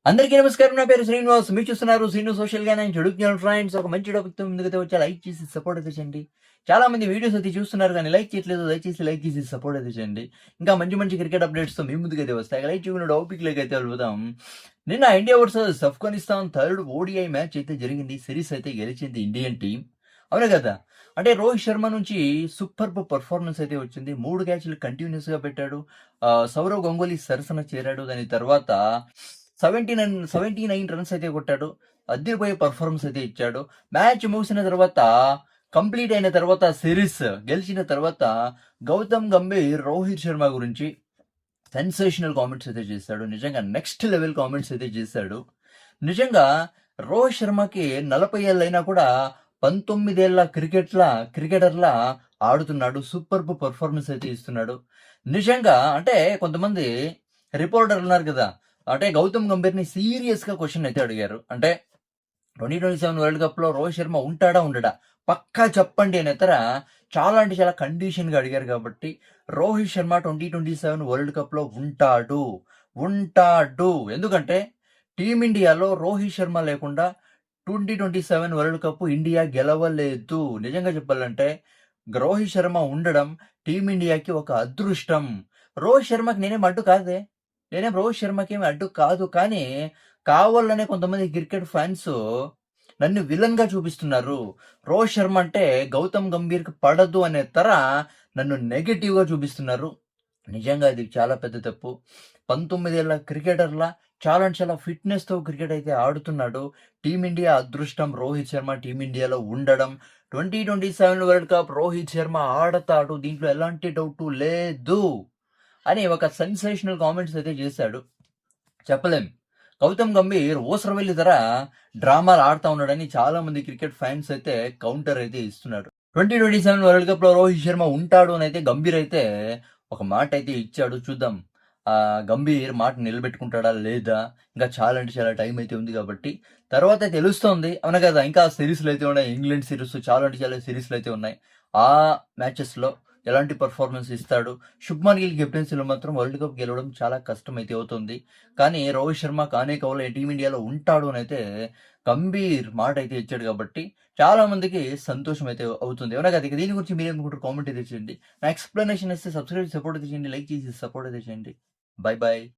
అందరికీ నమస్కారం. నా పేరు శ్రీనివాస్. మీరు చూస్తున్నారు శ్రీను సోషల్ గా. నేను చెడుతున్నాను ఫ్రెండ్స్. ఒక మంచి టాపిక్ తో ముందుకైతే వచ్చి లైక్ చేసి సపోర్ట్ అయితే చేయండి. చాలా మంది వీడియోస్ అయితే చూస్తున్నారు కానీ లైక్ చేయట్లేదు. దయచేసి లైక్ చేసి సపోర్ట్ అయితే చేయండి. ఇంకా మంచి మంచి క్రికెట్ అప్డేట్స్ తో మీ ముందుకైతే వస్తాయి. లైక్ చేయకుండా టాపిక్ లోకి అయితే వెళ్దాం. నిన్న India versus Afghanistan third ODI match అయితే జరిగింది. సిరీస్ అయితే గెలిచింది ఇండియన్ టీం. అవునా కదా? అంటే రోహిత్ శర్మ నుంచి సూపర్బ్ పర్ఫార్మెన్స్ అయితే వచ్చింది. 3 క్యాచ్‌లు కంటిన్యూయస్‌గా పెట్టాడు. సౌరవ్ గంగూలీ సరసన చేరాడు. దాని తర్వాత 79 రన్స్ అయితే కొట్టాడు. అదిరిపోయే పర్ఫార్మెన్స్ అయితే ఇచ్చాడు. మ్యాచ్ ముగిసిన తర్వాత కంప్లీట్ అయిన తర్వాత సిరీస్ గెలిచిన తర్వాత గౌతమ్ గంభీర్ రోహిత్ శర్మ గురించి సెన్సేషనల్ కామెంట్స్ అయితే చేశాడు. నిజంగా నెక్స్ట్ లెవెల్ కామెంట్స్ అయితే చేశాడు. నిజంగా రోహిత్ శర్మకి 40 ఏళ్ళైనా కూడా 19 ఏళ్ల క్రికెటర్‌లా ఆడుతున్నాడు. సూపర్బ్ పర్ఫార్మెన్స్ అయితే ఇస్తున్నాడు. నిజంగా అంటే కొంతమంది రిపోర్టర్లు ఉన్నారు కదా! అంటే గౌతమ్ గంభీర్‌ని సీరియస్‌గా క్వెషన్ అయితే అడిగారు. అంటే 2027 వరల్డ్ కప్‌లో రోహిత్ శర్మ ఉంటాడా? ఉండడా? పక్కా చెప్పండి అనేతర చాలా అంటే చాలా కండిషన్‌గా అడిగారు కాబట్టి రోహిత్ శర్మ 2027 వరల్డ్ కప్‌లో ఉంటాడు. ఉంటాడు. ఎందుకంటే టీమిండియాలో రోహిత్ శర్మ లేకుండా 2027 వరల్డ్ కప్ ఇండియా గెలవలేదు. నిజంగా చెప్పాలంటే రోహిత్ శర్మ ఉండడం టీమిండియాకి ఒక అదృష్టం. రోహిత్ శర్మకి నేనేం అడ్డు కాదే. నేనేం రోహిత్ శర్మకేమి అడ్డు కాదు. కానీ కావాలనే కొంతమంది క్రికెట్ ఫాన్స్ నన్ను విలన్‌గా చూపిస్తున్నారు. రోహిత్ శర్మ అంటే గౌతమ్ గంభీర్‌కి పడదు అనే నన్ను నెగెటివ్‌గా చూపిస్తున్నారు. నిజంగా ఇది చాలా పెద్ద తప్పు. 19 ఏళ్ల క్రికెటర్‌లా చాలా అంటే చాలా ఫిట్‌నెస్‌తో క్రికెట్ అయితే ఆడుతున్నాడు. టీమిండియా అదృష్టం రోహిత్ శర్మ టీమిండియాలో ఉండడం. 2027 వరల్డ్ కప్ రోహిత్ శర్మ ఆడతాడు. దీంట్లో ఎలాంటి డౌటు లేదు అని ఒక సెన్సేషనల్ కామెంట్స్ అయితే చేశాడు. చెప్పలేం. గౌతమ్ గంభీర్ ఊసరవెల్లి డ్రామాలు ఆడుతా ఉన్నాడని చాలా మంది క్రికెట్ ఫ్యాన్స్ అయితే కౌంటర్ అయితే ఇస్తున్నారు. 2027 వరల్డ్ కప్ లో రోహిత్ శర్మ ఉంటాడు అని అయితే గంభీర్ అయితే ఒక మాట అయితే ఇచ్చాడు. చూద్దాం గంభీర్ మాట నిలబెట్టుకుంటాడా లేదా? ఇంకా చాలా అంటే చాలా టైం అయితే ఉంది కాబట్టి తర్వాత తెలుస్తోంది. అవునా కదా? ఇంకా సిరీస్లు అయితే ఉన్నాయి. ఇంగ్లాండ్ సిరీస్ చాలా అంటే చాలా సిరీస్లు అయితే ఉన్నాయి. ఆ మ్యాచెస్ లో ఎలాంటి పర్ఫార్మెన్స్ ఇస్తాడు? శుభ్మన్ గిల్ కెప్టెన్సీలో మాత్రం వరల్డ్ కప్ గెలవడం చాలా కష్టం అయితే అవుతుంది. కానీ రోహిత్ శర్మ కానే కౌల టీమిండియాలో ఉంటాడు అని అయితే గంభీర్ మాట అయితే ఇచ్చాడు కాబట్టి చాలా మందికి సంతోషం అయితే అవుతుంది. అవునా కదా? ఇక దీని గురించి మీరేమనుకుంటారు? కామెంట్ అయితే చేయండి. నా ఎక్స్‌ప్లనేషన్ ఇస్తే సబ్‌స్క్రైబ్ సపోర్ట్ అయితే చేయండి. లైక్ చేసి సపోర్ట్ అయితే చేయండి. By by.